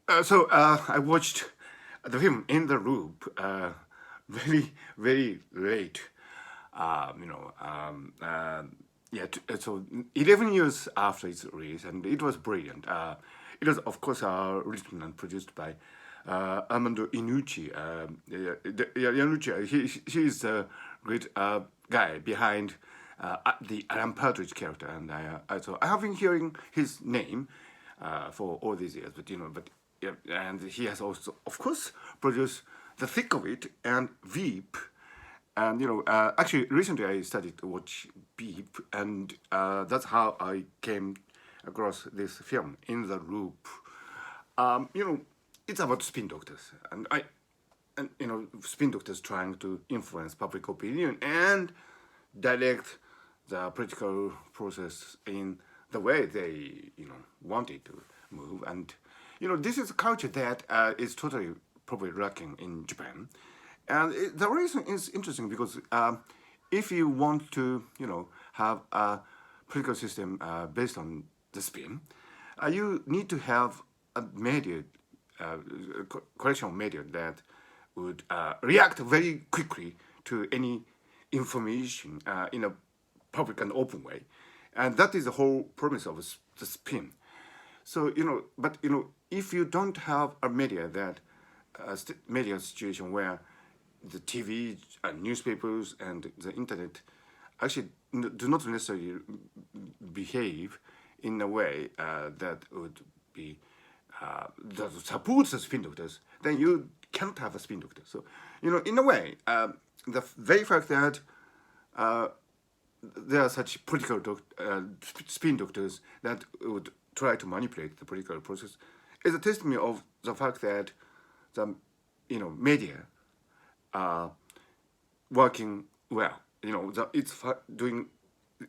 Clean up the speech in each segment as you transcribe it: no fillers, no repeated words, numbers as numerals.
I watched the film In the Loop very late. You know, yeah. So 11 years after its release, and it was brilliant. It was, of course, written and produced by Armando Iannucci. Iannucci, he is the great guy behind the Alan Partridge character, and so I have been hearing his name for all these years, but yeah, and he has also, of course, produced The Thick of It and Veep. And actually, recently I started to watch Beep, and that's how I came across this film, In the Loop. You know, it's about spin doctors, and spin doctors trying to influence public opinion and direct the political process in the way they want it to move. And this is a culture that is totally probably lacking in Japan. And the reason is interesting because if you want to have a political system based on the spin, you need to have a media uh, collection of media that would react very quickly to any information in a public and open way, and that is the whole premise of the spin. So but if you don't have a media that media situation where the TV and newspapers and the internet actually do not necessarily behave in a way that would be that supports the spin doctors, then you cannot have a spin doctor. So, in a way, the very fact that there are such political spin doctors that would try to manipulate the political process is a testimony of the fact that the media are working well. It's doing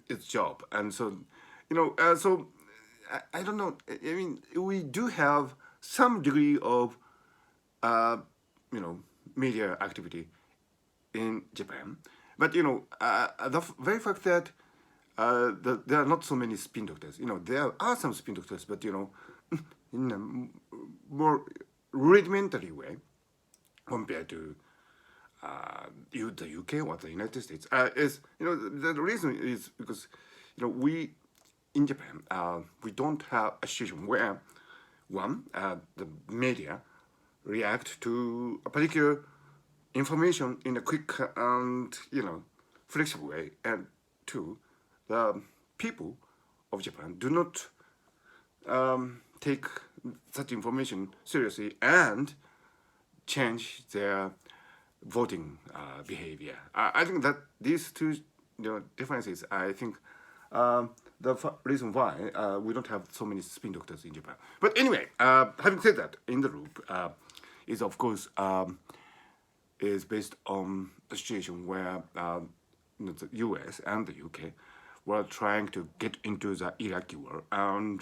its job, and so I don't know. I mean, we do have some degree of media activity in Japan, but the very fact that there are not so many spin doctors. There are some spin doctors, but in a more rudimentary way compared to the UK or the United States. Is the reason is because we in Japan we don't have a situation where one the media react to a particular information in a quick and flexible way, and two, the people of Japan do not take such information seriously and change their voting behavior. I think that these two differences, I think, the reason why we don't have so many spin doctors in Japan. But anyway, having said that, In the Loop is of course is based on a situation where the U.S. and the U.K. were trying to get into the Iraqi war, and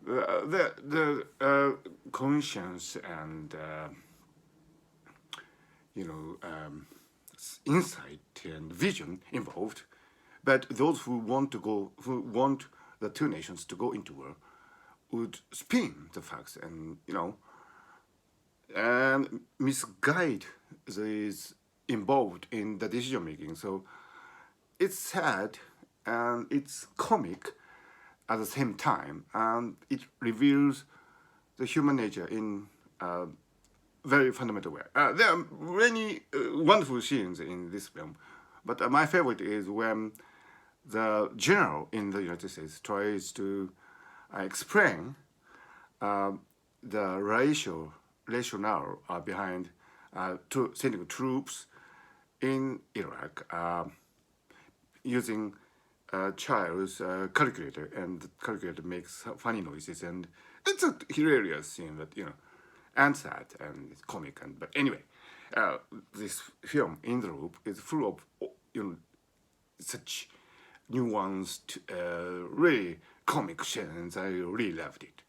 the conscience and insight and vision involved. But those who want the two nations to go into war would spin the facts and misguide those involved in the decision making. So it's sad and it's comic at the same time, and it reveals the human nature in a very fundamental way. There are many wonderful scenes in this film, but my favorite is when the general in the United States tries to explain the rationale behind sending troops in Iraq using a child's calculator, and the calculator makes funny noises, and it's a hilarious scene that and sad and it's comic. And but anyway, this film In the Loop is full of such nuanced, really comic scenes. I really loved it.